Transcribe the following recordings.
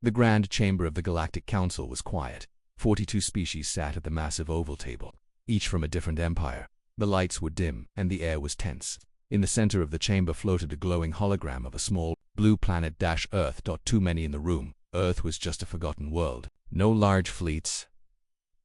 The grand chamber of the Galactic Council was quiet. 42 species sat at the massive oval table, each from a different empire. The lights were dim, and the air was tense. In the center of the chamber floated a glowing hologram of a small, blue planet Earth. Too many in the room. Earth was just a forgotten world. No large fleets,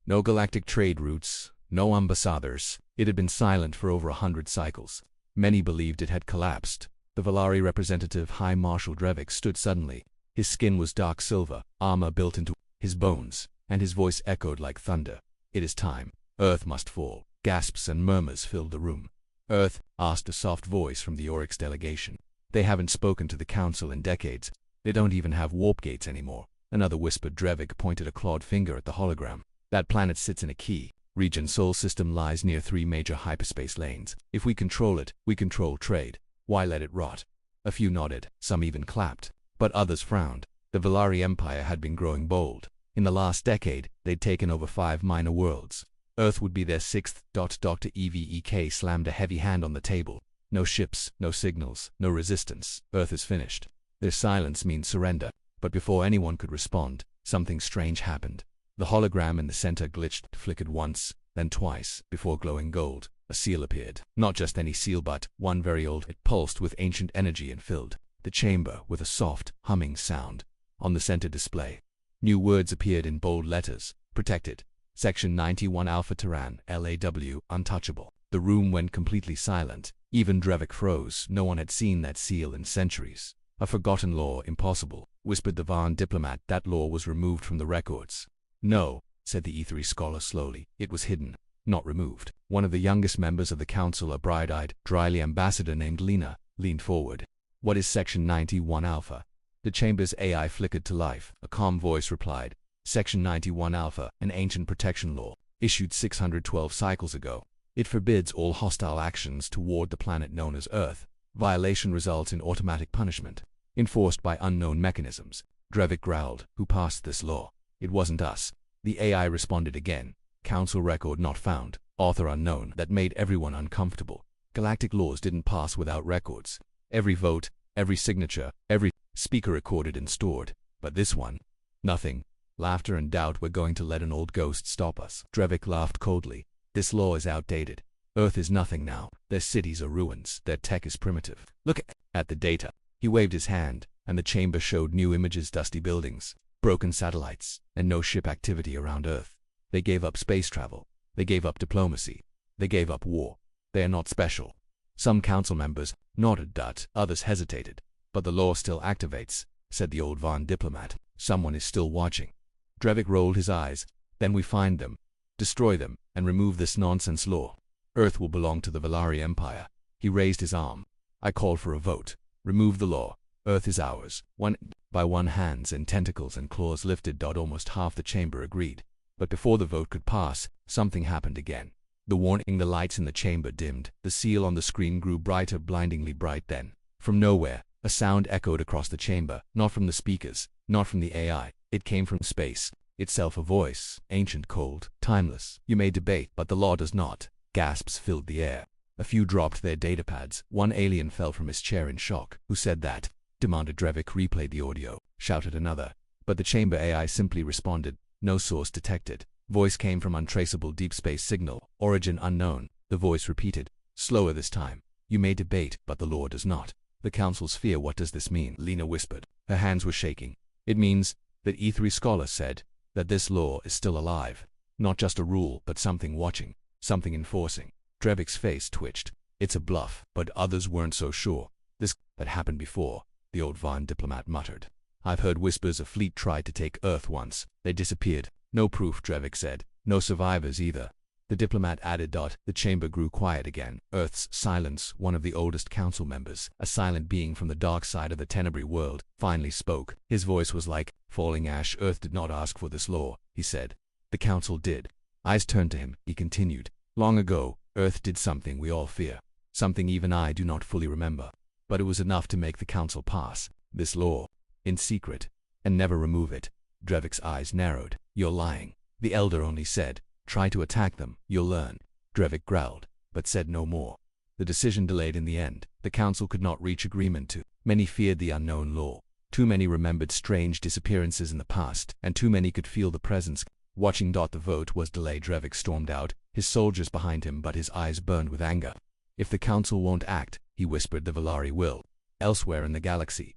no galactic trade routes, no ambassadors. It had been silent for over 100 cycles. Many believed it had collapsed. The Valari representative, High Marshal Drevik, stood suddenly. His skin was dark silver, armor built into his bones, and his voice echoed like thunder. "It is time. Earth must fall." Gasps and murmurs filled the room. "Earth?" asked a soft voice from the Oryx delegation. "They haven't spoken to the Council in decades. They don't even have warp gates anymore." Another whispered. Drevik pointed a clawed finger at the hologram. "That planet sits in a key region. Sol system lies near 3 major hyperspace lanes. If we control it, we control trade. Why let it rot?" A few nodded, some even clapped, but others frowned. The Valari Empire had been growing bold. In the last decade, they'd taken over 5 minor worlds. Earth would be their 6th. Dr. Evek slammed a heavy hand on the table. "No ships, no signals, no resistance. Earth is finished." Their silence means surrender. But before anyone could respond, something strange happened. The hologram in the center glitched, flickered once, then twice. Before glowing gold, a seal appeared. Not just any seal, but one very old. It pulsed with ancient energy and filled the chamber with a soft, humming sound. On the center display, new words appeared in bold letters. "Protected. Section 91 Alpha Terran, LAW, untouchable." The room went completely silent. Even Drevik froze. No one had seen that seal in centuries. "A forgotten law, impossible," whispered the Van diplomat. "That law was removed from the records." "No," said the E3 scholar slowly. "It was hidden, not removed." One of the youngest members of the council, a bright-eyed, dryly ambassador named Lena, leaned forward. "What is Section 91 Alpha?" The chamber's AI flickered to life. A calm voice replied, "Section 91 Alpha, an ancient protection law, issued 612 cycles ago. It forbids all hostile actions toward the planet known as Earth. Violation results in automatic punishment, enforced by unknown mechanisms." Drevik growled. "Who passed this law?" "It wasn't us." The AI responded again. "Council record not found. Author unknown." That made everyone uncomfortable. Galactic laws didn't pass without records. Every vote, every signature, every speaker recorded and stored. But this one? Nothing. Laughter and doubt. "We're going to let an old ghost stop us." Drevik laughed coldly. "This law is outdated. Earth is nothing now. Their cities are ruins. Their tech is primitive. Look at the data." He waved his hand, and the chamber showed new images: dusty buildings, broken satellites, and no ship activity around Earth. They gave up space travel. They gave up diplomacy. They gave up war. They are not special. Some council members nodded. Others hesitated. "But the law still activates," said the old Van diplomat. "Someone is still watching." Drevik rolled his eyes. "Then we find them, destroy them, and remove this nonsense law. Earth will belong to the Valari Empire." He raised his arm. "I call for a vote. Remove the law. Earth is ours." One by one, hands and tentacles and claws lifted. Almost half the chamber agreed. But before the vote could pass, something happened again. The warning, the lights in the chamber dimmed. The seal on the screen grew brighter, blindingly bright. Then, from nowhere, a sound echoed across the chamber. Not from the speakers, not from the AI. It came from space itself, a voice, ancient, cold, timeless. "You may debate, but the law does not." Gasps filled the air. A few dropped their datapads. One alien fell from his chair in shock. "Who said that?" demanded Drevik. "Replay the audio," shouted another. But the chamber AI simply responded, "No source detected." Voice came from untraceable deep space signal, origin unknown. The voice repeated, slower this time, "You may debate, but the law does not." The council's fear. "What does this mean?" Lena whispered. Her hands were shaking. "It means," that E3 scholar said, "that this law is still alive. Not just a rule, but something watching, something enforcing." Drevik's face twitched. "It's a bluff." But others weren't so sure. "This had happened before," the old Van diplomat muttered. "I've heard whispers a fleet tried to take Earth once. They disappeared." "No proof," Drevik said. "No survivors either." The diplomat added. The chamber grew quiet again. Earth's silence. One of the oldest council members, a silent being from the dark side of the Tenebrae world, finally spoke. His voice was like falling ash. "Earth did not ask for this law," he said. "The council did." Eyes turned to him. He continued. "Long ago, Earth did something we all fear. Something even I do not fully remember. But it was enough to make the council pass this law, in secret, and never remove it." Drevik's eyes narrowed. "You're lying." The elder only said, "Try to attack them, you'll learn." Drevik growled, but said no more. The decision delayed in the end. The council could not reach agreement. Too many feared the unknown law. Too many remembered strange disappearances in the past, and too many could feel the presence. Watching. The vote was delayed. Drevik stormed out, his soldiers behind him, but his eyes burned with anger. If the council won't act, he whispered, the Valari will. Elsewhere in the galaxy,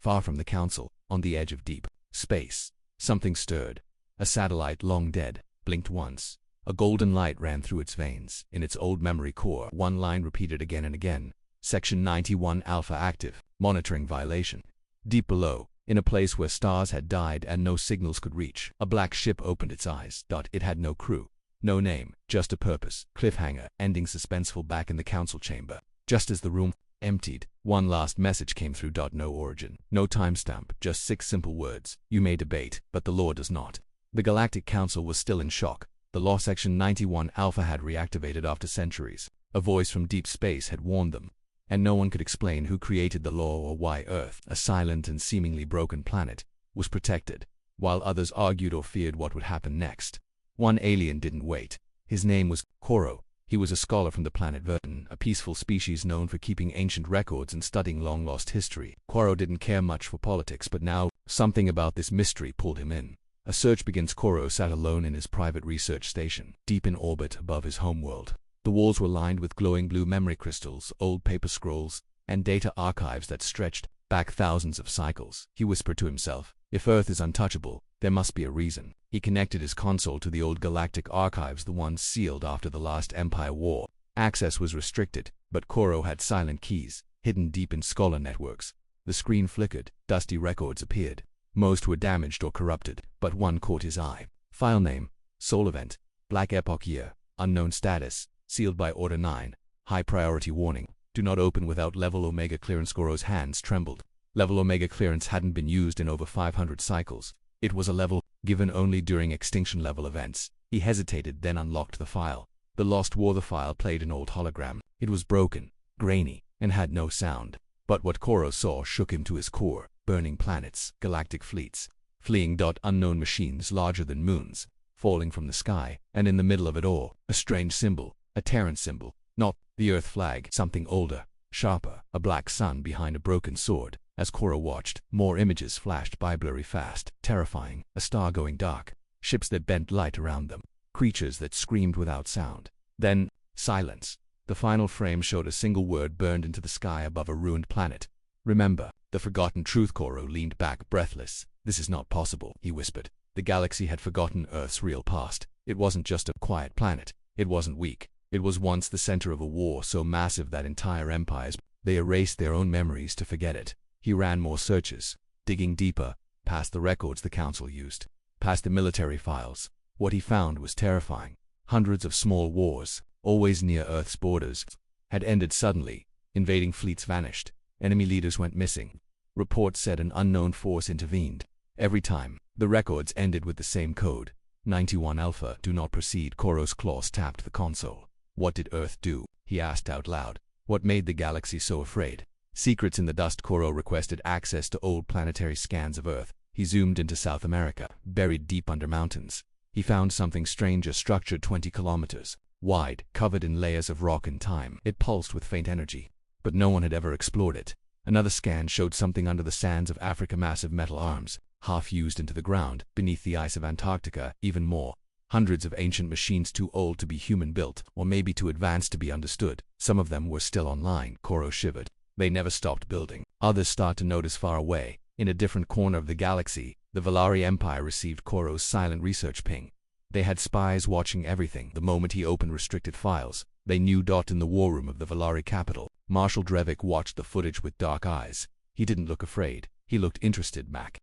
far from the council, on the edge of deep space, something stirred. A satellite long dead blinked once. A golden light ran through its veins. In its old memory core, one line repeated again and again. Section 91 Alpha active. Monitoring violation. Deep below, in a place where stars had died and no signals could reach, a black ship opened its eyes. It had no crew, no name, just a purpose. Cliffhanger, ending suspenseful. Back in the council chamber, just as the room emptied, one last message came through. No origin, no timestamp, just 6 simple words. You may debate, but the law does not. The Galactic Council was still in shock. The law. Section 91 Alpha had reactivated after centuries. A voice from deep space had warned them. And no one could explain who created the law or why Earth, a silent and seemingly broken planet, was protected, while others argued or feared what would happen next. One alien didn't wait. His name was Koro. He was a scholar from the planet Verton, a peaceful species known for keeping ancient records and studying long-lost history. Koro didn't care much for politics, but now, something about this mystery pulled him in. A search begins. Koro sat alone in his private research station, deep in orbit above his homeworld. The walls were lined with glowing blue memory crystals, old paper scrolls, and data archives that stretched back thousands of cycles. He whispered to himself, if Earth is untouchable, there must be a reason. He connected his console to the old galactic archives, the ones sealed after the last Empire War. Access was restricted, but Koro had silent keys, hidden deep in scholar networks. The screen flickered, dusty records appeared. Most were damaged or corrupted, but one caught his eye. File name, Soul Event, Black Epoch Year, Unknown Status, sealed by Order 9, High Priority Warning, do not open without Level Omega clearance. Koro's hands trembled. Level Omega clearance hadn't been used in over 500 cycles. It was a level given only during extinction level events. He hesitated, then unlocked the file. The Lost War. The file played an old hologram. It was broken, grainy, and had no sound. But what Koro saw shook him to his core. Burning planets, galactic fleets, fleeing. Unknown machines larger than moons, falling from the sky, and in the middle of it all, a strange symbol. A Terran symbol, not the Earth flag, something older, sharper, a black sun behind a broken sword. As Koro watched, more images flashed by, blurry fast, terrifying, a star going dark, ships that bent light around them, creatures that screamed without sound. Then, silence. The final frame showed a single word burned into the sky above a ruined planet. Remember, the forgotten truth. Koro leaned back, breathless. This is not possible, he whispered. The galaxy had forgotten Earth's real past. It wasn't just a quiet planet. It wasn't weak. It was once the center of a war so massive that entire empires, they erased their own memories to forget it. He ran more searches, digging deeper, past the records the council used, past the military files. What he found was terrifying. Hundreds of small wars, always near Earth's borders, had ended suddenly. Invading fleets vanished. Enemy leaders went missing. Reports said an unknown force intervened. Every time, the records ended with the same code. 91 Alpha, do not proceed. Koro's claws tapped the console. What did Earth do? He asked out loud. What made the galaxy so afraid? Secrets in the dust. Koro requested access to old planetary scans of Earth. He zoomed into South America, buried deep under mountains. He found something strange, a structure 20 kilometers wide, covered in layers of rock and time. It pulsed with faint energy, but no one had ever explored it. Another scan showed something under the sands of Africa, massive metal arms, half fused into the ground. Beneath the ice of Antarctica, even more. Hundreds of ancient machines too old to be human-built, or maybe too advanced to be understood. Some of them were still online. Koro shivered. They never stopped building. Others started to notice far away. In a different corner of the galaxy, the Valari Empire received Koro's silent research ping. They had spies watching everything. The moment he opened restricted files, they knew. In the war room of the Valari capital, Marshal Drevik watched the footage with dark eyes. He didn't look afraid. He looked interested. Mac.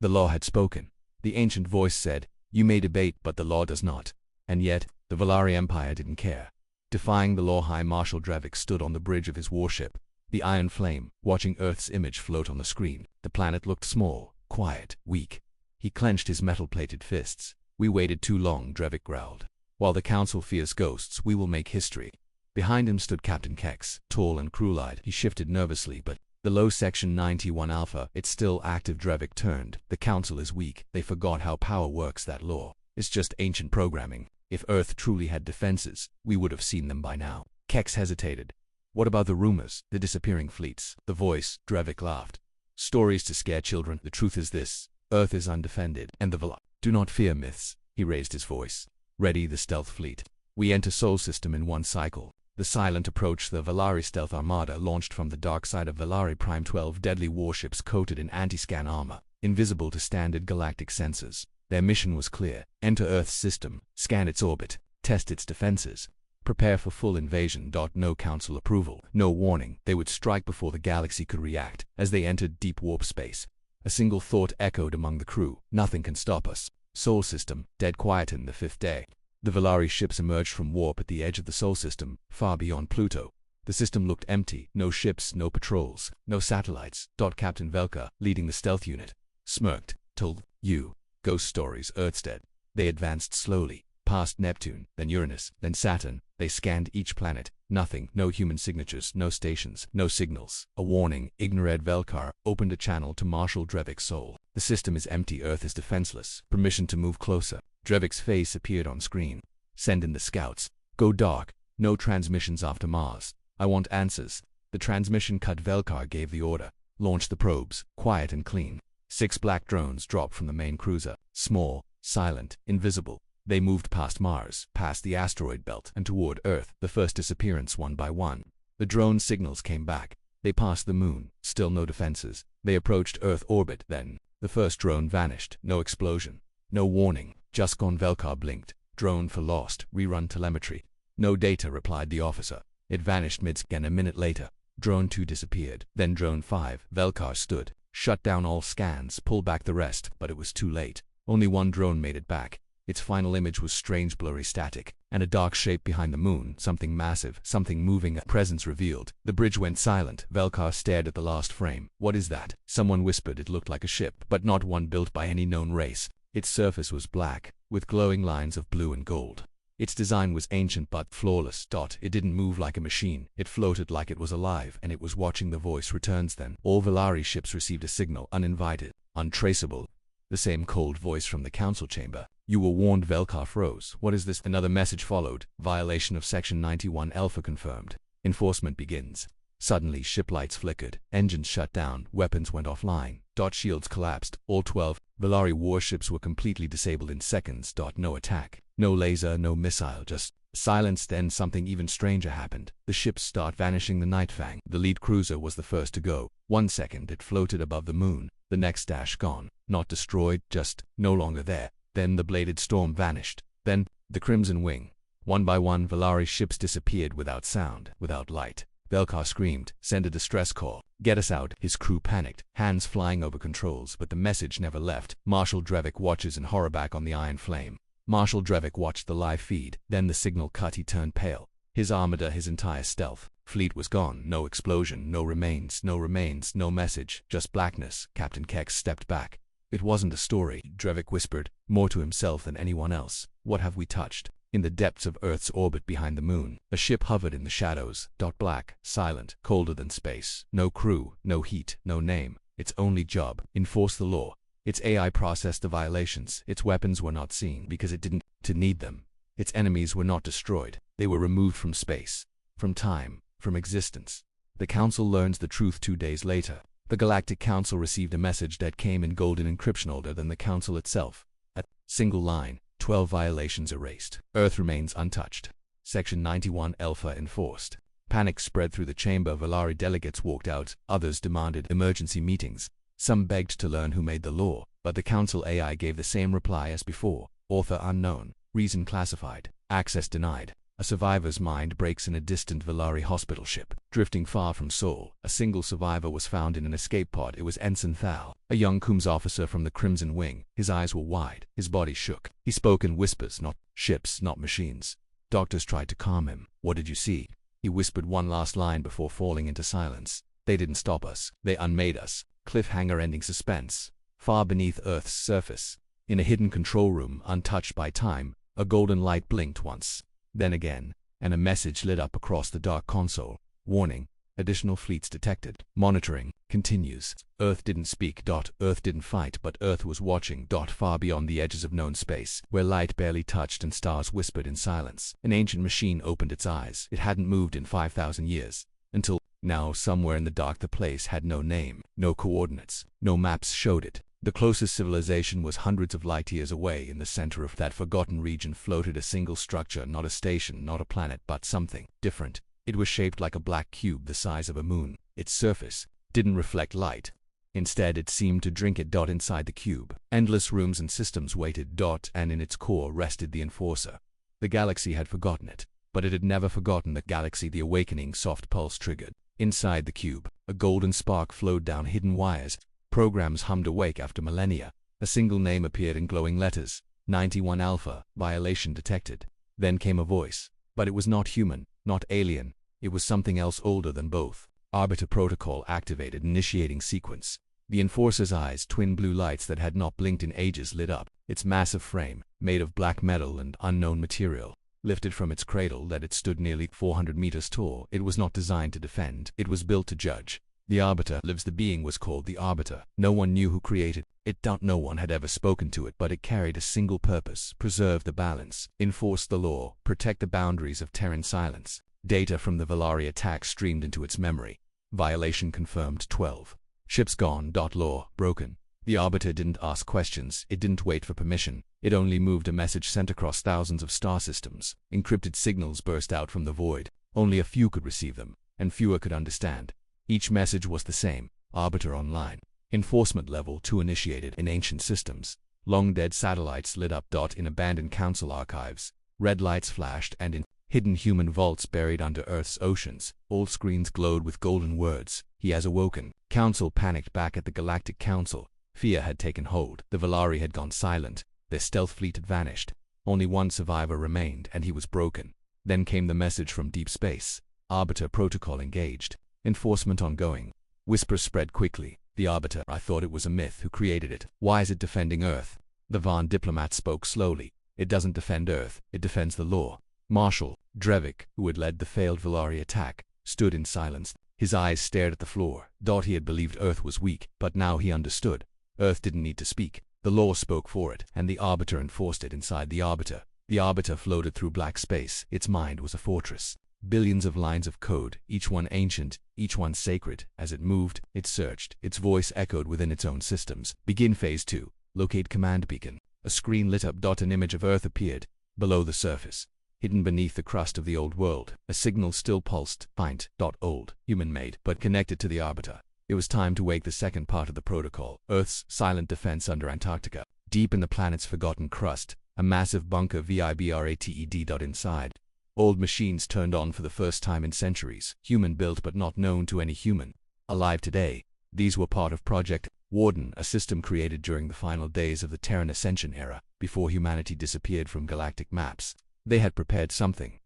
The law had spoken. The ancient voice said, you may debate, but the law does not. And yet, the Valari Empire didn't care. Defying the law, High Marshal Drevik stood on the bridge of his warship, the Iron Flame, watching Earth's image float on the screen. The planet looked small, quiet, weak. He clenched his metal-plated fists. We waited too long, Drevik growled. While the council fears ghosts, we will make history. Behind him stood Captain Kex, tall and cruel-eyed. He shifted nervously, but the low Section 91 Alpha, it's still active. Drevik turned. The council is weak. They forgot how power works. That law is just ancient programming. If Earth truly had defenses, we would have seen them by now. Kex hesitated. What about the rumors, the disappearing fleets? The voice, Drevik laughed. Stories to scare children. The truth is this. Earth is undefended, and the Valar do not fear myths. He raised his voice. Ready the stealth fleet. We enter Sol System in one cycle. The silent approach. The Valari stealth armada launched from the dark side of Valari Prime 12 deadly warships coated in anti-scan armor, invisible to standard galactic sensors. Their mission was clear. Enter Earth's system, scan its orbit, test its defenses. Prepare for full invasion. No council approval, no warning. They would strike before the galaxy could react. As they entered deep warp space, a single thought echoed among the crew. Nothing can stop us. Sol System, dead quiet in the fifth day. The Valari ships emerged from warp at the edge of the Sol System, far beyond Pluto. The system looked empty. No ships, no patrols, no satellites. Captain Velka, leading the stealth unit, smirked. Told you. Ghost stories. Earth's dead. They advanced slowly. Past Neptune, then Uranus, then Saturn. They scanned each planet. Nothing. No human signatures, no stations, no signals. A warning. Ignored. Velkar opened a channel to Marshal Drevik's soul. The system is empty. Earth is defenseless. Permission to move closer. Drevik's face appeared on screen. Send in the scouts. Go dark. No transmissions after Mars. I want answers. The transmission cut. Velkar gave the order. Launch the probes. Quiet and clean. 6 black drones dropped from the main cruiser. Small, silent, invisible. They moved past Mars, past the asteroid belt, and toward Earth. The first disappearance one by one. The drone signals came back. They passed the moon. Still no defenses. They approached Earth orbit. Then the first drone vanished. No explosion. No warning. Just gone. Velkar blinked. Drone for lost. Rerun telemetry. No data, replied the officer. It vanished mid-scan. A minute later, Drone 2 disappeared. Then Drone 5. Velkar stood. Shut down all scans. Pulled back the rest. But it was too late. Only one drone made it back. Its final image was strange, blurry static, and a dark shape behind the moon. Something massive, something moving, a presence revealed. The bridge went silent. Velkar stared at the last frame. What is that? Someone whispered. It looked like a ship, but not one built by any known race. Its surface was black, with glowing lines of blue and gold. Its design was ancient but flawless. It didn't move like a machine. It floated like it was alive, and it was watching. The voice returns. Then all Valari ships received a signal. Uninvited, untraceable. The same cold voice from the council chamber. You were warned. Velkar froze. What is this? Another message followed. Violation of Section 91 Alpha confirmed. Enforcement begins. Suddenly ship lights flickered. Engines shut down. Weapons went offline. Shields collapsed. All 12 Valari warships were completely disabled in seconds. No attack. No laser, no missile, just silence. Then something even stranger happened. The ships start vanishing. The Nightfang, the lead cruiser, was the first to go. 1 second it floated above the moon. The next dash gone. Not destroyed, just no longer there. Then the Bladed Storm vanished. Then the Crimson Wing. One by one Valari ships disappeared without sound, without light. Velkar screamed, send a distress call. Get us out. His crew panicked, hands flying over controls, but the message never left. Marshal Drevik watches in horror back on the Iron Flame. Marshal Drevik watched the live feed. Then the signal cut. He turned pale. His armada, his entire stealth fleet was gone. No explosion, no remains, no message, just blackness. Captain Kex stepped back. It wasn't a story, Drevik whispered, more to himself than anyone else. What have we touched? In the depths of Earth's orbit behind the moon, a ship hovered in the shadows. Black, silent, colder than space. No crew, no heat, no name. Its only job, enforce the law. Its AI processed the violations. Its weapons were not seen because it didn't need them. Its enemies were not destroyed. They were removed from space, from time, from existence. The Council learns the truth 2 days later. The Galactic Council received a message that came in golden encryption, older than the Council itself. A single line, 12 violations erased. Earth remains untouched. Section 91 Alpha enforced. Panic spread through the chamber. Valari delegates walked out. Others demanded emergency meetings. Some begged to learn who made the law, but the Council AI gave the same reply as before. Author unknown. Reason classified. Access denied. A survivor's mind breaks in a distant Valari hospital ship. Drifting far from Sol, a single survivor was found in an escape pod. It was Ensign Thal, a young Coombs officer from the Crimson Wing. His eyes were wide. His body shook. He spoke in whispers. Not ships, not machines. Doctors tried to calm him. What did you see? He whispered one last line before falling into silence. They didn't stop us. They unmade us. Cliffhanger ending suspense. Far beneath Earth's surface, in a hidden control room untouched by time, a golden light blinked once, then again, and a message lit up across the dark console. Warning, additional fleets detected. Monitoring continues. Earth didn't speak. Earth didn't fight, but Earth was watching. Far beyond the edges of known space, where light barely touched and stars whispered in silence, an ancient machine opened its eyes. It hadn't moved in 5,000 years. Until Now, somewhere in the dark, the place had no name, no coordinates, no maps showed it. The closest civilization was hundreds of light years away. In the center of that forgotten region floated a single structure, not a station, not a planet, but something different. It was shaped like a black cube the size of a moon. Its surface didn't reflect light. Instead, it seemed to drink it. Inside the cube, endless rooms and systems waited. And in its core rested the Enforcer. The galaxy had forgotten it, but it had never forgotten the galaxy. The awakening soft pulse triggered. Inside the cube, a golden spark flowed down hidden wires. Programs hummed awake after millennia. A single name appeared in glowing letters. 91 Alpha, violation detected. Then came a voice. But it was not human, not alien. It was something else older than both. Arbiter protocol activated, initiating sequence. The Enforcer's eyes, twin blue lights that had not blinked in ages, lit up. Its massive frame, made of black metal and unknown material, lifted from its cradle that it stood nearly 400 meters tall. It was not designed to defend. It was built to judge. The Arbiter lives. The being was called the Arbiter. No one knew who created it. No one had ever spoken to it, but it carried a single purpose: preserve the balance, enforce the law, protect the boundaries of Terran silence. Data from the Valari attack streamed into its memory. Violation confirmed 12. Ships gone. Law broken. The Arbiter didn't ask questions. It didn't wait for permission. It only moved a message sent across thousands of star systems. Encrypted signals burst out from the void. Only a few could receive them, and fewer could understand. Each message was the same: Arbiter online. Enforcement level 2 initiated. In ancient systems, long-dead satellites lit up. In abandoned council archives, red lights flashed, and in hidden human vaults buried under Earth's oceans, old screens glowed with golden words: he has awoken. Council panicked. Back at the Galactic Council, fear had taken hold. The Valari had gone silent. Their stealth fleet had vanished. Only one survivor remained, and he was broken. Then came the message from deep space: Arbiter protocol engaged. Enforcement ongoing. Whispers spread quickly. The Arbiter, I thought it was a myth. Who created it? Why is it defending Earth? The Van diplomat spoke slowly. It doesn't defend Earth, it defends the law. Marshal Drevik, who had led the failed Valari attack, stood in silence. His eyes stared at the floor. He had believed Earth was weak, but now he understood. Earth didn't need to speak. The law spoke for it, and the Arbiter enforced it. Inside the Arbiter floated through black space. Its mind was a fortress. Billions of lines of code, each one ancient, each one sacred. As it moved, it searched. Its voice echoed within its own systems. Begin phase 2. Locate command beacon. A screen lit up. An image of Earth appeared. Below the surface, hidden beneath the crust of the old world, a signal still pulsed. Faint. Old. Human-made, but connected to the Arbiter. It was time to wake the second part of the protocol. Earth's silent defense under Antarctica. Deep in the planet's forgotten crust, a massive bunker vibrated. Inside, old machines turned on for the first time in centuries. Human-built but not known to any human alive today. These were part of Project Warden, a system created during the final days of the Terran Ascension era, before humanity disappeared from galactic maps. They had prepared something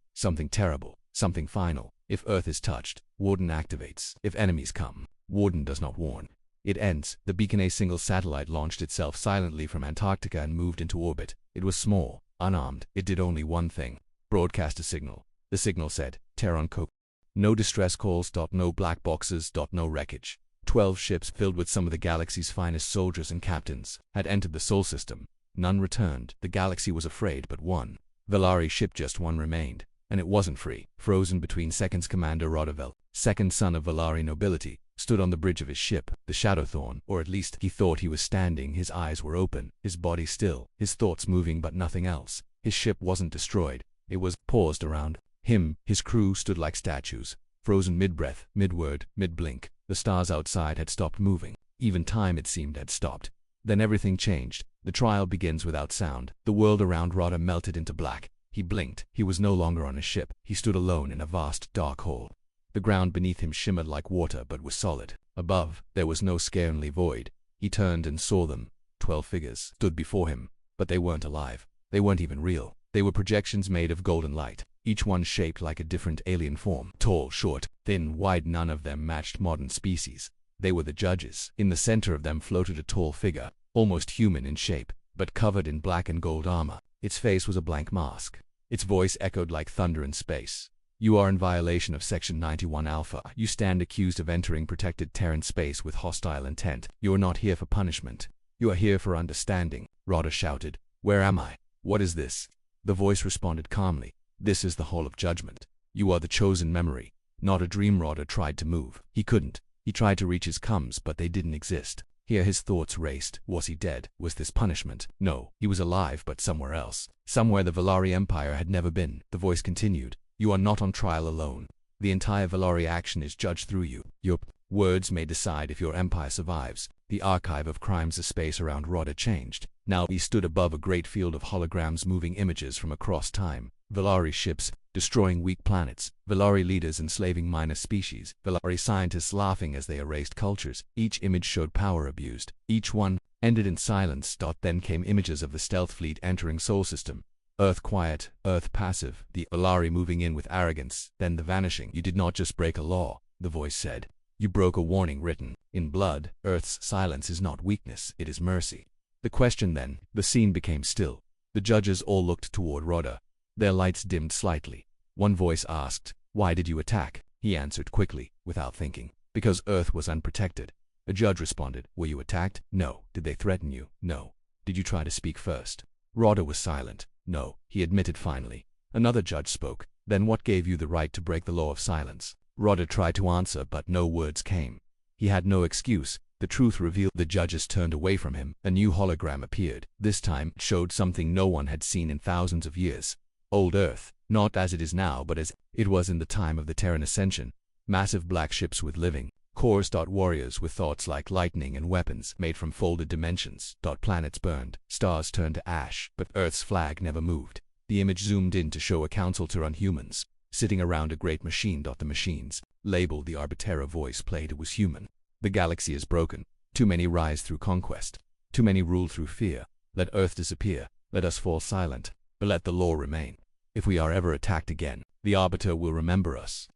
terrible, something final. If Earth is touched, Warden activates. If enemies come, Warden does not warn. It ends. The beacon, a single satellite, launched itself silently from Antarctica and moved into orbit. It was small, unarmed. It did only one thing: broadcast a signal. The signal said, Terran Co. No distress calls. No black boxes. No wreckage. 12 ships filled with some of the galaxy's finest soldiers and captains had entered the Sol system. None returned. The galaxy was afraid, but one Valari ship, just one, remained. And it wasn't free. Frozen between seconds, Commander Rodovel, second son of Valari nobility, stood on the bridge of his ship, the Shadowthorn, or at least he thought he was standing. His eyes were open, his body still, his thoughts moving, but nothing else. His ship wasn't destroyed. It was paused around him. His crew stood like statues, frozen mid-breath, mid-word, mid-blink. The stars outside had stopped moving. Even time, it seemed, had stopped. Then everything changed. The trial begins without sound. The world around Rodda melted into black. He blinked. He was no longer on a ship. He stood alone in a vast, dark hole. The ground beneath him shimmered like water, but was solid. Above, there was no scarcely void. He turned and saw them. 12 figures stood before him, but they weren't alive. They weren't even real. They were projections made of golden light, each one shaped like a different alien form. Tall, short, thin, wide, none of them matched modern species. They were the judges. In the center of them floated a tall figure, almost human in shape, but covered in black and gold armor. Its face was a blank mask. Its voice echoed like thunder in space. You are in violation of Section 91 Alpha. You stand accused of entering protected Terran space with hostile intent. You are not here for punishment. You are here for understanding. Rodda shouted. Where am I? What is this? The voice responded calmly. This is the Hall of Judgment. You are the chosen memory. Not a dream. Rodder tried to move. He couldn't. He tried to reach his cums, but they didn't exist. Here his thoughts raced. Was he dead? Was this punishment? No, he was alive, but somewhere else. Somewhere the Valari Empire had never been. The voice continued. You are not on trial alone. The entire Valari action is judged through you. Your words may decide if your empire survives. The archive of crimes, the space around Rodder changed. Now he stood above a great field of holograms, moving images from across time. Valari ships destroying weak planets, Valari leaders enslaving minor species, Valari scientists laughing as they erased cultures. Each image showed power abused. Each one ended in silence. Then came images of the stealth fleet entering Sol system. Earth quiet, Earth passive, the Valari moving in with arrogance, then the vanishing. You did not just break a law, the voice said. You broke a warning written in blood. Earth's silence is not weakness, it is mercy. The question then, the scene became still. The judges all looked toward Rodder. Their lights dimmed slightly. One voice asked, why did you attack? He answered quickly, without thinking. Because Earth was unprotected. A judge responded, were you attacked? No. Did they threaten you? No. Did you try to speak first? Rodder was silent. No, he admitted finally. Another judge spoke. Then what gave you the right to break the law of silence? Rodder tried to answer, but no words came. He had no excuse. The truth revealed. The judges turned away from him. A new hologram appeared. This time it showed something no one had seen in thousands of years. Old Earth, not as it is now, but as it was in the time of the Terran Ascension. Massive black ships with living cores. Warriors with thoughts like lightning and weapons made from folded dimensions. Planets burned, stars turned to ash, but Earth's flag never moved. The image zoomed in to show a council to run humans, sitting around a great machine. The machines, labeled the Arbitera voice played, it was human. The galaxy is broken. Too many rise through conquest. Too many rule through fear. Let Earth disappear. Let us fall silent. But let the law remain. If we are ever attacked again, the Arbiter will remember us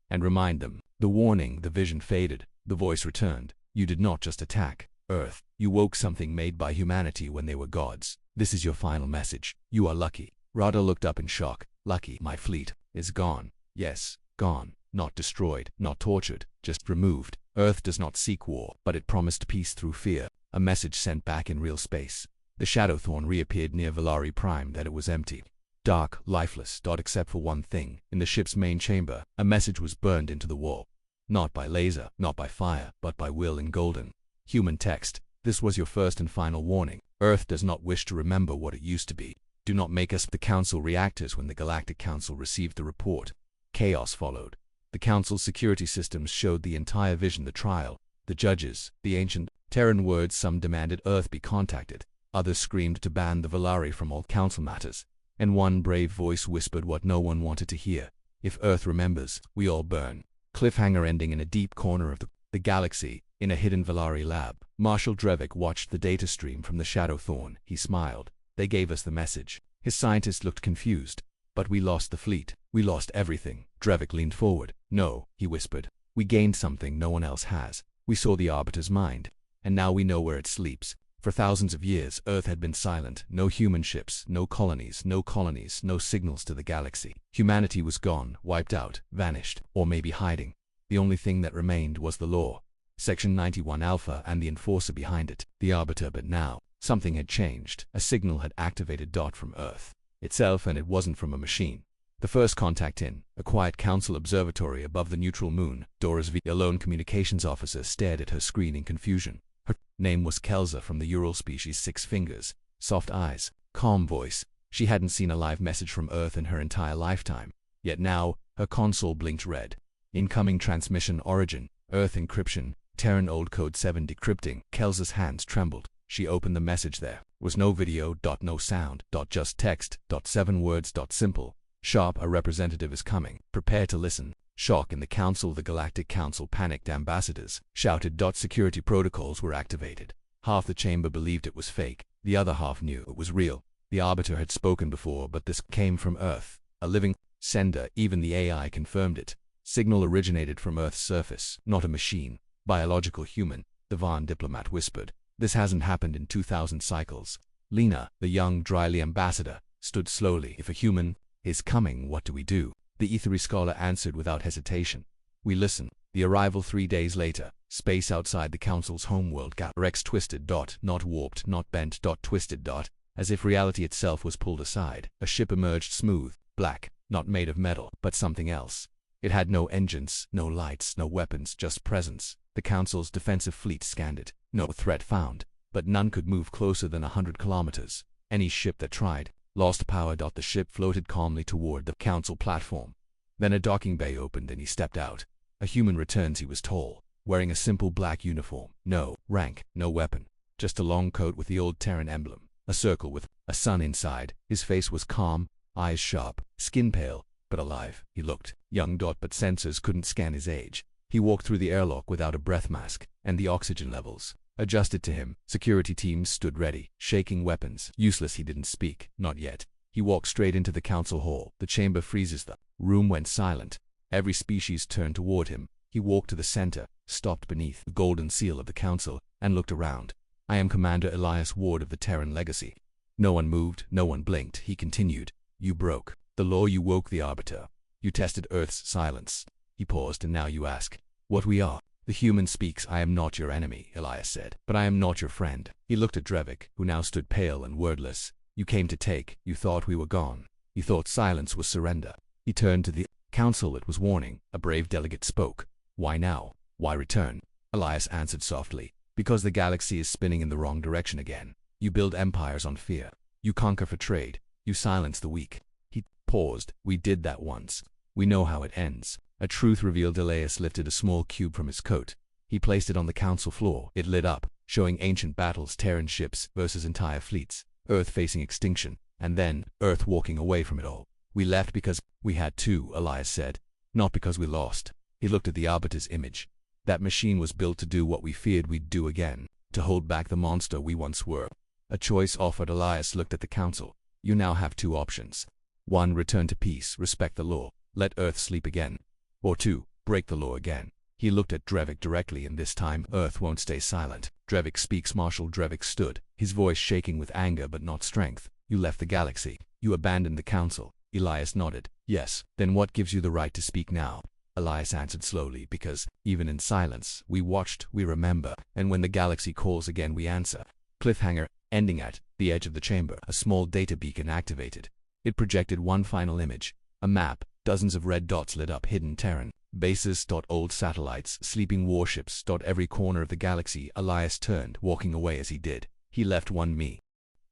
and remind them. The warning, the vision faded. The voice returned. You did not just attack Earth. You woke something made by humanity when they were gods. This is your final message. You are lucky. Rodder looked up in shock. Lucky? My fleet is gone. Yes, gone. Not destroyed, not tortured, just removed. Earth does not seek war, but it promised peace through fear. A message sent back in real space. The Shadowthorn reappeared near Valari Prime. That it was empty. Dark, lifeless. Except for one thing. In the ship's main chamber, a message was burned into the wall. Not by laser, not by fire, but by will in golden human text. This was your first and final warning. Earth does not wish to remember what it used to be. Do not make us the Council reactors. When the Galactic Council received the report, chaos followed. The Council's security systems showed the entire vision. The trial, the judges, the ancient Terran words. Some demanded Earth be contacted. Others screamed to ban the Valari from all Council matters. And one brave voice whispered what no one wanted to hear. If Earth remembers, we all burn. Cliffhanger ending in a deep corner of the galaxy, in a hidden Valari lab. Marshal Drevik watched the data stream from the Shadowthorn. He smiled. They gave us the message. His scientists looked confused. But we lost the fleet. We lost everything. Drevik leaned forward. No, he whispered. We gained something no one else has. We saw the Arbiter's mind. And now we know where it sleeps. For thousands of years, Earth had been silent. No human ships, no colonies, no signals to the galaxy. Humanity was gone, wiped out, vanished, or maybe hiding. The only thing that remained was the law. Section 91 Alpha and the enforcer behind it, the Arbiter. But now, something had changed. A signal had activated. From Earth itself, and it wasn't from a machine. The first contact in a quiet council observatory above the neutral moon. Dora's a lone communications officer stared at her screen in confusion. Her name was Kelza, from the Ural species. 6 fingers, soft eyes, calm voice. She hadn't seen a live message from Earth in her entire lifetime. Yet now, her console blinked red. Incoming transmission. Origin, Earth encryption, Terran old code 7 decrypting. Kelza's hands trembled. She opened the message. There was no video, no sound, just text, 7 words, simple. Sharp, a representative is coming. Prepare to listen. Shock in the council. The Galactic Council panicked. Ambassadors shouted. Security protocols were activated. Half the chamber believed it was fake. The other half knew it was real. The Arbiter had spoken before, but this came from Earth. A living sender. Even the AI confirmed it. Signal originated from Earth's surface, not a machine. Biological human, the Van diplomat whispered. This hasn't happened in 2,000 cycles. Lena, the young, dryly ambassador, stood slowly. If a human is coming, what do we do? The ethery scholar answered without hesitation. We listen. The arrival 3 days later. Space outside the Council's homeworld. Rex twisted. Not warped, not bent. Twisted. As if reality itself was pulled aside. A ship emerged, smooth, black, not made of metal, but something else. It had no engines, no lights, no weapons, just presence. The Council's defensive fleet scanned it. No threat found, but none could move closer than 100 kilometers. Any ship that tried lost power. The ship floated calmly toward the Council platform. Then a docking bay opened and he stepped out. A human returns. He was tall, wearing a simple black uniform. No rank, no weapon, just a long coat with the old Terran emblem, a circle with a sun inside. His face was calm, eyes sharp, skin pale, but alive. He looked young. But sensors couldn't scan his age. He walked through the airlock without a breath mask, and the oxygen levels adjusted to him. Security teams stood ready, shaking weapons. Useless. He didn't speak. Not yet. He walked straight into the council hall. The chamber freezes. The room went silent. Every species turned toward him. He walked to the center, stopped beneath the golden seal of the council, and looked around. I am Commander Elias Ward of the Terran Legacy. No one moved, no one blinked. He continued. You broke the law. You woke the Arbiter. You tested Earth's silence. He paused. And now you ask what we are. The human speaks. I am not your enemy, Elias said, but I am not your friend. He looked at Drevik, who now stood pale and wordless. You came to take. You thought we were gone. You thought silence was surrender. He turned to the council. It was warning. A brave delegate spoke. Why now? Why return? Elias answered softly. Because the galaxy is spinning in the wrong direction again. You build empires on fear. You conquer for trade. You silence the weak. He paused. We did that once. We know how it ends. A truth revealed. Elias lifted a small cube from his coat. He placed it on the council floor. It lit up, showing ancient battles, Terran ships versus entire fleets, Earth facing extinction, and then Earth walking away from it all. We left because we had to, Elias said, not because we lost. He looked at the Arbiter's image. That machine was built to do what we feared we'd do again, to hold back the monster we once were. A choice offered. Elias looked at the council. You now have two options. 1. Return to peace, respect the law, let Earth sleep again. Or 2. Break the law again. He looked at Drevik directly, and this time Earth won't stay silent. Drevik speaks. Marshal Drevik stood, his voice shaking with anger but not strength. You left the galaxy. You abandoned the council. Elias nodded. Yes. Then what gives you the right to speak now? Elias answered slowly. Because, even in silence, we watched, we remember, and when the galaxy calls again we answer. Cliffhanger, ending at the edge of the chamber. A small data beacon activated. It projected one final image. A map. Dozens of red dots lit up hidden Terran bases. Old satellites, sleeping warships. Every corner of the galaxy. Elias turned, walking away as he did. He left one me.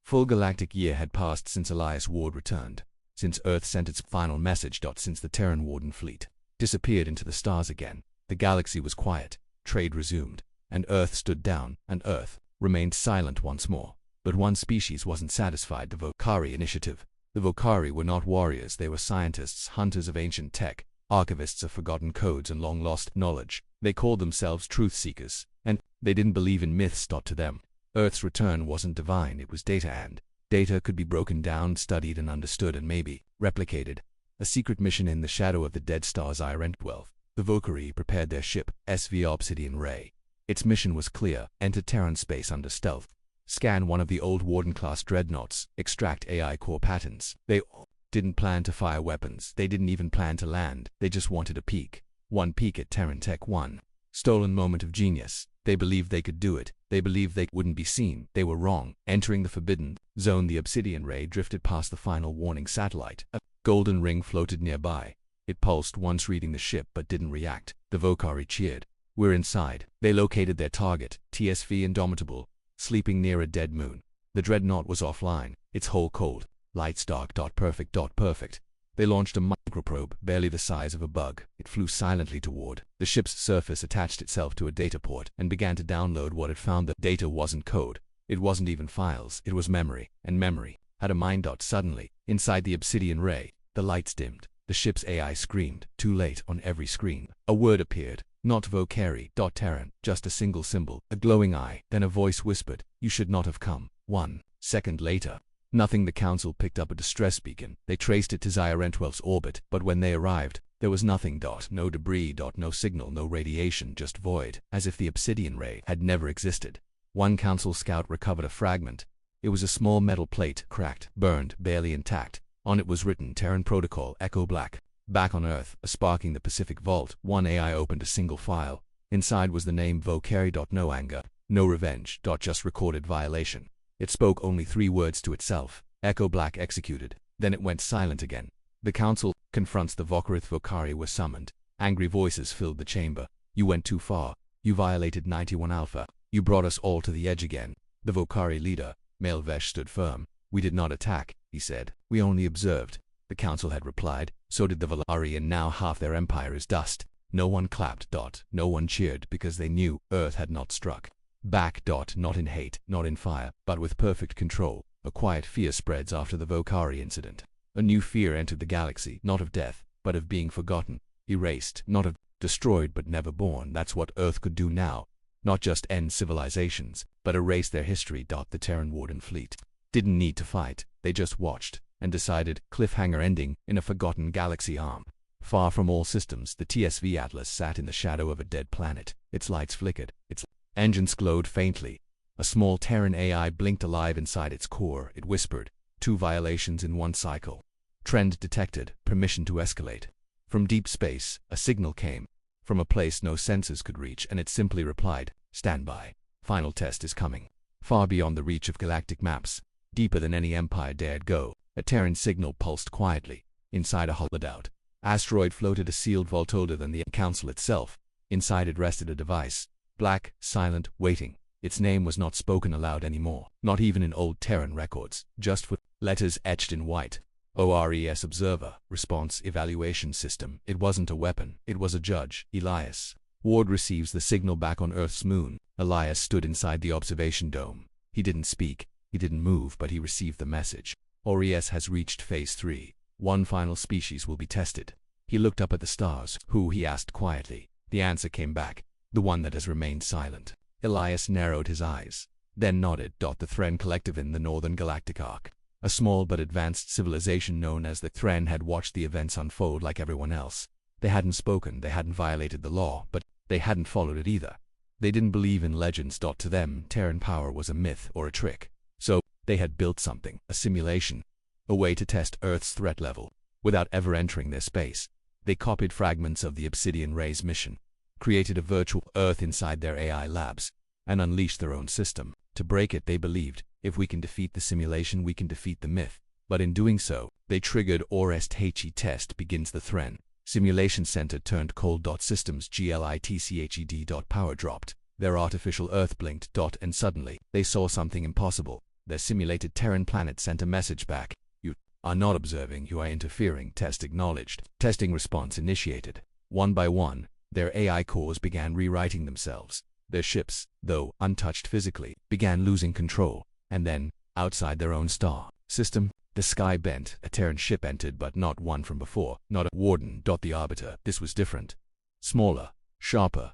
Full galactic year had passed since Elias Ward returned. Since Earth sent its final message. Since the Terran Warden fleet disappeared into the stars again. The galaxy was quiet. Trade resumed. And Earth stood down. And Earth remained silent once more. But one species wasn't satisfied. The Vokari initiative. The Vokari were not warriors. They were scientists, hunters of ancient tech, archivists of forgotten codes and long-lost knowledge. They called themselves truth-seekers, and they didn't believe in myths. To them, Earth's return wasn't divine, it was data, and data could be broken down, studied and understood, and maybe replicated. A secret mission in the shadow of the dead stars IRN-12. The Vokari prepared their ship, SV Obsidian Ray. Its mission was clear: enter Terran space under stealth. Scan one of the old Warden-class dreadnoughts, extract AI core patterns. They didn't plan to fire weapons. They didn't even plan to land. They just wanted a peek. One peek at Terran Tech 1. Stolen moment of genius. They believed they could do it. They believed they wouldn't be seen. They were wrong. Entering the forbidden zone, the Obsidian Ray drifted past the final warning satellite. A golden ring floated nearby. It pulsed once, reading the ship, but didn't react. The Vokari cheered. We're inside. They located their target, TSV Indomitable, sleeping near a dead moon. The dreadnought was offline, its hull cold, lights dark. Perfect. They launched a microprobe, barely the size of a bug. It flew silently toward the ship's surface, attached itself to a data port, and began to download what it found. The data wasn't code. It wasn't even files. It was memory, and memory had a mind. Suddenly, inside the Obsidian Ray, the lights dimmed. The ship's AI screamed. Too late. On every screen, a word appeared. Not Vokari. Terran. Just a single symbol, a glowing eye. Then a voice whispered, you should not have come. 1 second later, nothing. The council picked up a distress beacon. They traced it to Zyren-12's orbit, but when they arrived, there was nothing. No debris. No signal, no radiation, just void, as if the Obsidian Ray had never existed. One council scout recovered a fragment. It was a small metal plate, cracked, burned, barely intact. On it was written Terran Protocol Echo Black. Back on Earth, sparking the Pacific Vault, one AI opened a single file. Inside was the name Vokari. No anger, no revenge. Just recorded violation. It spoke only 3 words to itself. Echo Black executed. Then it went silent again. The council confronts the Vokarith were summoned. Angry voices filled the chamber. You went too far. You violated 91 Alpha. You brought us all to the edge again. The Vokari leader, Malvesh, stood firm. We did not attack, he said. We only observed. The council had replied. So did the Valari, and now half their empire is dust. No one clapped. No one cheered because they knew Earth had not struck back. Not in hate, not in fire, but with perfect control. A quiet fear spreads after the Vokari incident. A new fear entered the galaxy, not of death, but of being forgotten, erased, not of destroyed but never born. That's what Earth could do now. Not just end civilizations, but erase their history. The Terran Warden fleet didn't need to fight, they just watched, and decided, cliffhanger ending, in a forgotten galaxy arm. Far from all systems, the TSV Atlas sat in the shadow of a dead planet. Its lights flickered, its engines glowed faintly. A small Terran AI blinked alive inside its core. It whispered, 2 violations in 1 cycle. Trend detected, permission to escalate. From deep space, a signal came, from a place no sensors could reach, and it simply replied, stand by. Final test is coming. Far beyond the reach of galactic maps, deeper than any empire dared go, a Terran signal pulsed quietly. Inside a hollow-out asteroid floated a sealed vault older than the council itself. Inside it rested a device, black, silent, waiting. Its name was not spoken aloud anymore, not even in old Terran records, just for letters etched in white. ORES Observer, Response Evaluation System. It wasn't a weapon, it was a judge, Elias. Ward receives the signal back on Earth's moon. Elias stood inside the observation dome. He didn't speak, he didn't move, but he received the message. ORES has reached Phase 3. 1 final species will be tested. He looked up at the stars. Who? He asked quietly. The answer came back. The one that has remained silent. Elias narrowed his eyes, then nodded. The Thren Collective in the Northern Galactic Arc. A small but advanced civilization known as the Thren had watched the events unfold like everyone else. They hadn't spoken, they hadn't violated the law, but they hadn't followed it either. They didn't believe in legends. To them, Terran power was a myth or a trick. So, they had built something, a simulation, a way to test Earth's threat level, without ever entering their space. They copied fragments of the Obsidian Ray's mission, created a virtual Earth inside their AI labs, and unleashed their own system. To break it, they believed, if we can defeat the simulation, we can defeat the myth. But in doing so, they triggered OREST-HE test begins. The Thren Simulation Center turned cold. Systems GLITCHED. Power dropped. Their artificial Earth blinked. And suddenly, they saw something impossible. Their simulated Terran planet sent a message back. You are not observing, you are interfering. Test acknowledged. Testing response initiated. One by one, their AI cores began rewriting themselves. Their ships, though untouched physically, began losing control. And then, outside their own star system, the sky bent. A Terran ship entered, but not one from before. Not a Warden. The Arbiter. This was different. Smaller, sharper,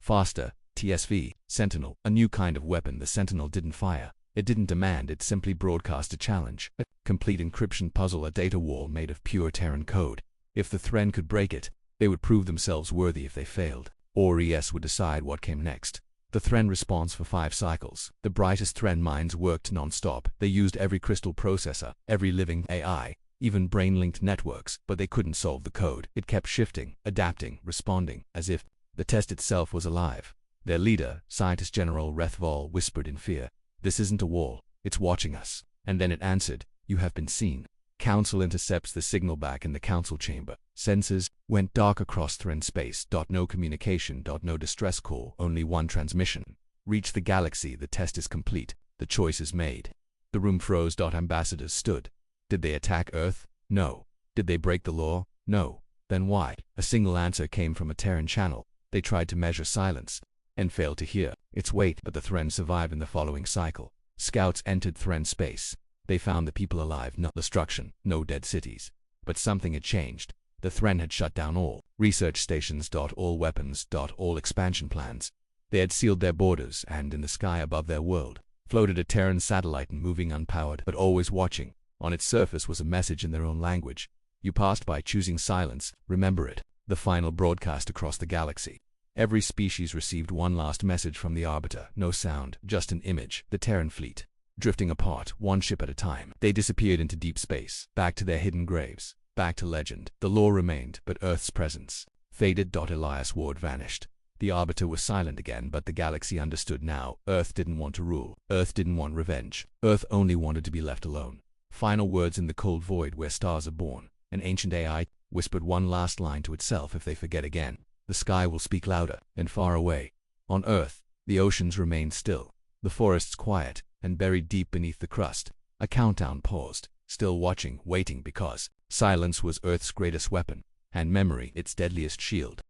faster. TSV, Sentinel. A new kind of weapon. The Sentinel didn't fire. It didn't demand, it simply broadcast a challenge. A complete encryption puzzle, a data wall made of pure Terran code. If the Thren could break it, they would prove themselves worthy. If they failed, ORES would decide what came next. The Thren response for 5 cycles. The brightest Thren minds worked non-stop. They used every crystal processor, every living AI, even brain-linked networks, but they couldn't solve the code. It kept shifting, adapting, responding, as if the test itself was alive. Their leader, Scientist General Rethval, whispered in fear, "This isn't a wall, it's watching us." And then it answered, "You have been seen." Council intercepts the signal back in the council chamber. Sensors went dark across Thren space. No communication. No distress call. Only one transmission. Reach the galaxy. The test is complete. The choice is made. The room froze. Ambassadors stood. Did they attack Earth? No. Did they break the law? No. Then why? A single answer came from a Terran channel. They tried to measure silence, and failed to hear its weight. But the Thren survived in the following cycle. Scouts entered Thren space. They found the people alive. No destruction, no dead cities. But something had changed. The Thren had shut down all research stations. All weapons. All expansion plans. They had sealed their borders, and in the sky above their world floated a Terran satellite, moving unpowered, but always watching. On its surface was a message in their own language. You passed by choosing silence, remember it. The final broadcast across the galaxy. Every species received one last message from the Arbiter. No sound, just an image. The Terran fleet, drifting apart, one ship at a time. They disappeared into deep space, back to their hidden graves, back to legend. The law remained, but Earth's presence faded. Elias Ward vanished. The Arbiter was silent again, but the galaxy understood now. Earth didn't want to rule. Earth didn't want revenge. Earth only wanted to be left alone. Final words in the cold void where stars are born. An ancient AI whispered one last line to itself: if they forget again, the sky will speak louder. And far away, on Earth, the oceans remained still, the forests quiet, and buried deep beneath the crust. A countdown paused, still watching, waiting, because silence was Earth's greatest weapon, and memory its deadliest shield.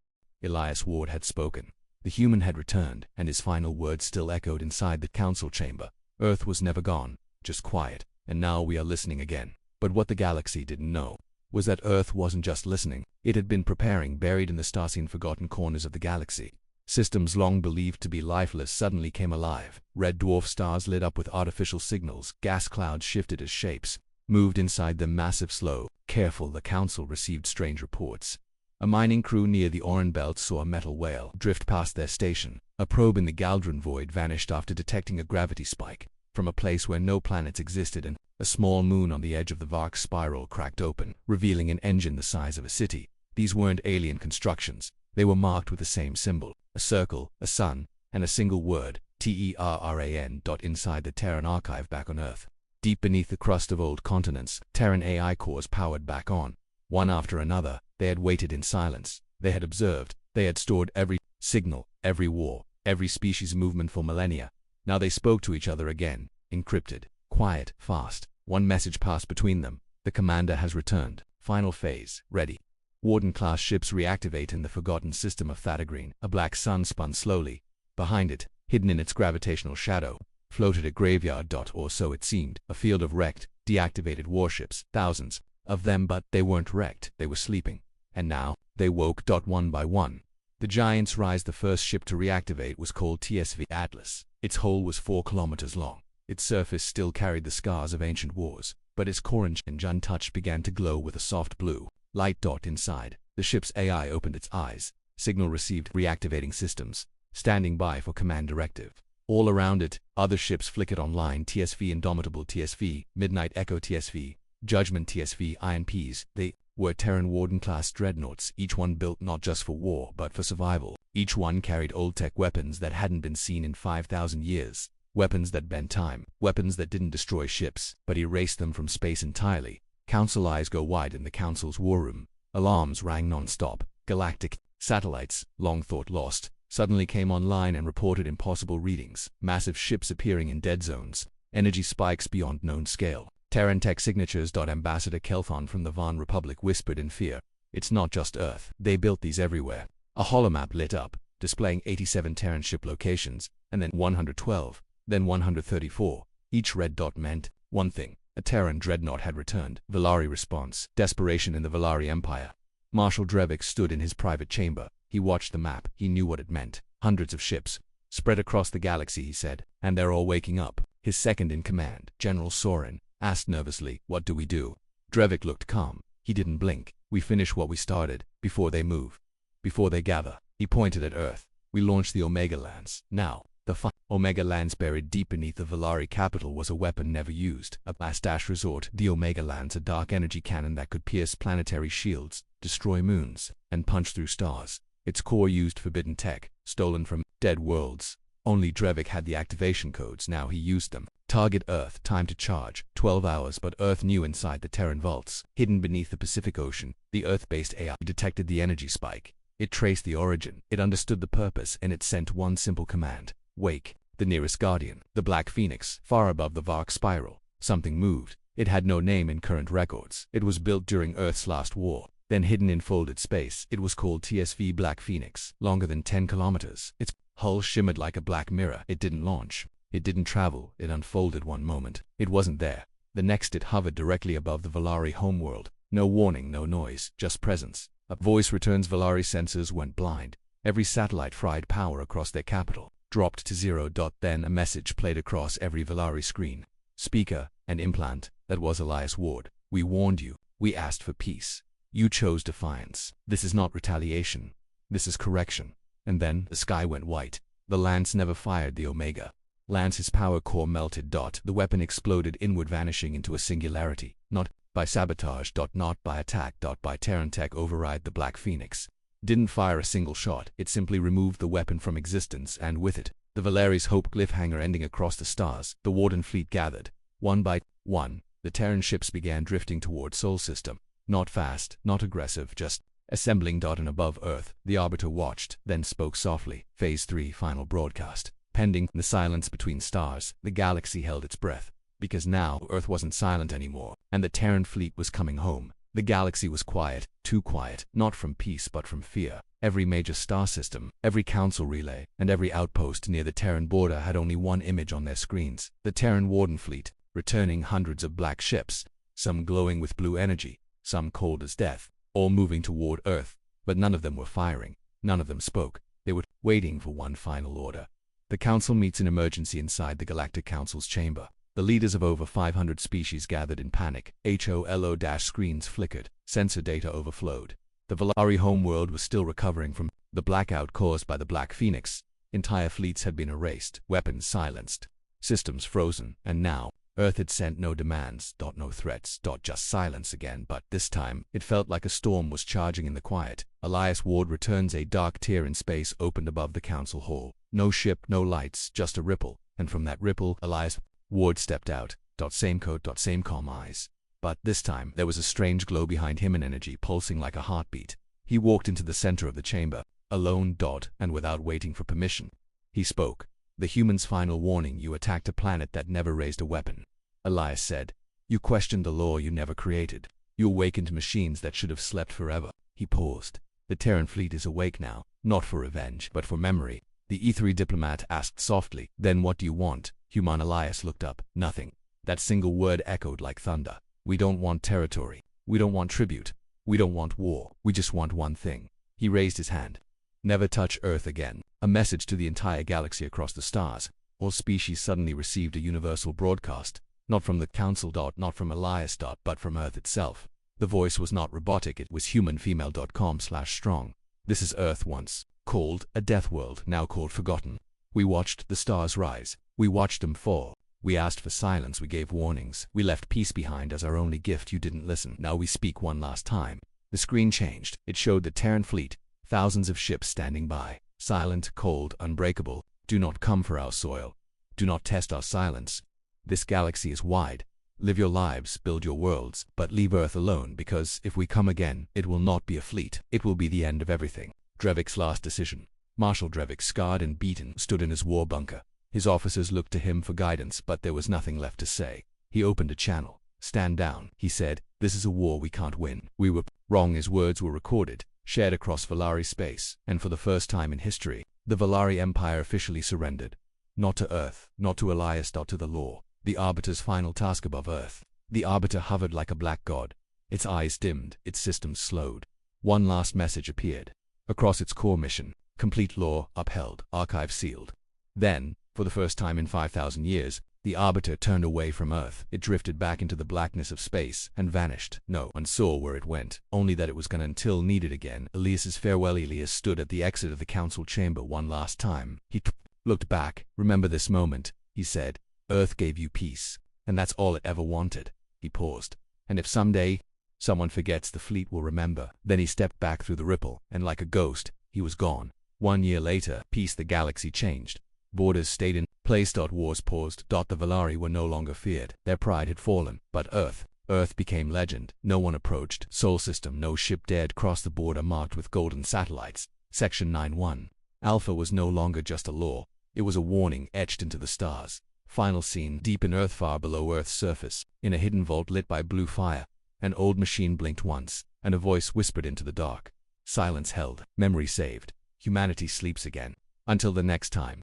Elias Ward had spoken. The human had returned, and his final words still echoed inside the council chamber. Earth was never gone, just quiet, and now we are listening again. But what the galaxy didn't know was that Earth wasn't just listening. It had been preparing. Buried in the star-seen forgotten corners of the galaxy, systems long believed to be lifeless suddenly came alive. Red dwarf stars lit up with artificial signals. Gas clouds shifted as shapes moved inside them, massive, slow, careful. The council received strange reports. A mining crew near the Oran Belt saw a metal whale drift past their station. A probe in the Galdron void vanished after detecting a gravity spike from a place where no planets existed, and a small moon on the edge of the Vark spiral cracked open, revealing an engine the size of a city. These weren't alien constructions. They were marked with the same symbol: a circle, a sun, and a single word, Terran. Inside the Terran archive back on Earth, deep beneath the crust of old continents, Terran AI cores powered back on. One after another, they had waited in silence. They had observed. They had stored every signal, every war, every species movement for millennia. Now they spoke to each other again, encrypted, quiet, fast. One message passed between them: the commander has returned. Final phase, ready. Warden-class ships reactivate in the forgotten system of Thadagreen. A black sun spun slowly. Behind it, hidden in its gravitational shadow, floated a graveyard. Or so it seemed. A field of wrecked, deactivated warships. Thousands of them, but they weren't wrecked. They were sleeping. And now, they woke. One by one. The Giant's Rise. The first ship to reactivate was called TSV Atlas. Its hull was 4 kilometers long. Its surface still carried the scars of ancient wars, but its core and untouched began to glow with a soft blue light. Inside, the ship's AI opened its eyes. Signal received. Reactivating systems. Standing by for command directive. All around it, other ships flickered online: TSV Indomitable, TSV Midnight Echo, TSV Judgment, TSV INPs. They were Terran Warden-class dreadnoughts, each one built not just for war but for survival. Each one carried old-tech weapons that hadn't been seen in 5,000 years. Weapons that bent time. Weapons that didn't destroy ships, but erased them from space entirely. Council eyes go wide in the council's war room. Alarms rang non-stop. Galactic satellites, long thought lost, suddenly came online and reported impossible readings. Massive ships appearing in dead zones. Energy spikes beyond known scale. Terran tech signatures. Ambassador Kelthon from the Van Republic whispered in fear. It's not just Earth. They built these everywhere. A holomap lit up, displaying 87 Terran ship locations, and then 112, then 134. Each red dot meant one thing: a Terran dreadnought had returned. Valari response. Desperation in the Valari Empire. Marshal Drevik stood in his private chamber. He watched the map. He knew what it meant. Hundreds of ships, spread across the galaxy, he said, and they're all waking up. His second in command, General Sorin, asked nervously, "What do we do?" Drevik looked calm. He didn't blink. "We finish what we started, before they move. Before they gather." He pointed at Earth. "We launched the Omega Lance. Now, the Omega Lance, buried deep beneath the Valari capital, was a weapon never used. A last resort. The Omega Lance, a dark energy cannon that could pierce planetary shields, destroy moons, and punch through stars. Its core used forbidden tech, stolen from dead worlds. Only Drevik had the activation codes. Now he used them. Target Earth. Time to charge. 12 hours. But Earth knew. Inside the Terran vaults, hidden beneath the Pacific Ocean, the Earth-based AI detected the energy spike. It traced the origin. It understood the purpose, and it sent one simple command: wake. The nearest guardian, the Black Phoenix, far above the Vark spiral. Something moved. It had no name in current records. It was built during Earth's last war, then hidden in folded space. It was called TSV Black Phoenix. Longer than 10 kilometers. Its hull shimmered like a black mirror. It didn't launch. It didn't travel. It unfolded. One moment, it wasn't there. The next, it hovered directly above the Valari homeworld. No warning, no noise, just presence. A voice returns. Valari sensors went blind. Every satellite fried power across their capital dropped to 0. Then a message played across every Valari screen. Speaker and implant. That was Elias Ward. "We warned you. We asked for peace. You chose defiance. This is not retaliation. This is correction." And then the sky went white. The Lance never fired the Omega Lance's power core melted. The weapon exploded inward, vanishing into a singularity. Not by sabotage. Not by attack. By Terran tech override. The Black Phoenix didn't fire a single shot. It simply removed the weapon from existence, and with it, the Valeri's Hope cliffhanger ending across the stars. The Warden fleet gathered. One by one, the Terran ships began drifting toward Sol System. Not fast, not aggressive, just assembling. And above Earth, the Arbiter watched, then spoke softly. Phase 3 final broadcast. Pending the silence between stars, the galaxy held its breath. Because now, Earth wasn't silent anymore, and the Terran fleet was coming home. The galaxy was quiet, too quiet, not from peace but from fear. Every major star system, every council relay, and every outpost near the Terran border had only one image on their screens. The Terran Warden fleet, returning hundreds of black ships, some glowing with blue energy, some cold as death, all moving toward Earth. But none of them were firing. None of them spoke. They were waiting for one final order. The council meets in emergency inside the Galactic Council's chamber. The leaders of over 500 species gathered in panic. HOLO-screens flickered. Sensor data overflowed. The Valari homeworld was still recovering from the blackout caused by the Black Phoenix. Entire fleets had been erased, weapons silenced, systems frozen, and now, Earth had sent no demands, no threats, just silence again. But this time, it felt like a storm was charging in the quiet. Elias Ward returns. A dark tear in space opened above the council hall. No ship, no lights, just a ripple. And from that ripple, Elias Ward stepped out. Same coat, same calm eyes. But this time, there was a strange glow behind him, an energy pulsing like a heartbeat. He walked into the center of the chamber, alone, and without waiting for permission. He spoke. The human's final warning: you attacked a planet that never raised a weapon. Elias said, you questioned the law you never created. You awakened machines that should have slept forever. He paused. The Terran fleet is awake now, not for revenge, but for memory. The E3 diplomat asked softly, then what do you want? Human. Elias looked up. Nothing. That single word echoed like thunder. We don't want territory. We don't want tribute. We don't want war. We just want one thing. He raised his hand. Never touch Earth again. A message to the entire galaxy across the stars. All species suddenly received a universal broadcast. Not from the council, not from Elias, but from Earth itself. The voice was not robotic, it was human. Female.com/strong. This is Earth, once called a death world, now called forgotten. We watched the stars rise. We watched them fall. We asked for silence, we gave warnings. We left peace behind as our only gift. You didn't listen. Now we speak one last time. The screen changed. It showed the Terran fleet, thousands of ships standing by. Silent, cold, unbreakable. Do not come for our soil. Do not test our silence. This galaxy is wide. Live your lives, build your worlds, but leave Earth alone, because if we come again, it will not be a fleet. It will be the end of everything. Drevik's last decision. Marshal Drevik, scarred and beaten, stood in his war bunker. His officers looked to him for guidance, but there was nothing left to say. He opened a channel. Stand down, he said. This is a war we can't win. We were wrong. His words were recorded, shared across Valari space, and for the first time in history, the Valari Empire officially surrendered. Not to Earth, not to Elias, to the law. The Arbiter's final task above Earth. The Arbiter hovered like a black god. Its eyes dimmed, its systems slowed. One last message appeared. Across its core mission, complete law upheld, archive sealed. Then, for the first time in 5,000 years, the Arbiter turned away from Earth. It drifted back into the blackness of space and vanished. No one saw where it went, only that it was gone until needed again. Elias's farewell. Elias stood at the exit of the council chamber one last time. He looked back. Remember this moment, he said. Earth gave you peace, and that's all it ever wanted. He paused. And if someday someone forgets, the fleet will remember. Then he stepped back through the ripple, and like a ghost, he was gone. 1 year later, peace. The galaxy changed. Borders stayed in place. Wars paused. The Valari were no longer feared. Their pride had fallen. But Earth became legend. No one approached. Sol system. No ship dared cross the border marked with golden satellites. Section 9-1. Alpha was no longer just a law. It was a warning etched into the stars. Final scene. Deep in Earth, far below Earth's surface, in a hidden vault lit by blue fire, an old machine blinked once, and a voice whispered into the dark. Silence held. Memory saved. Humanity sleeps again. Until the next time.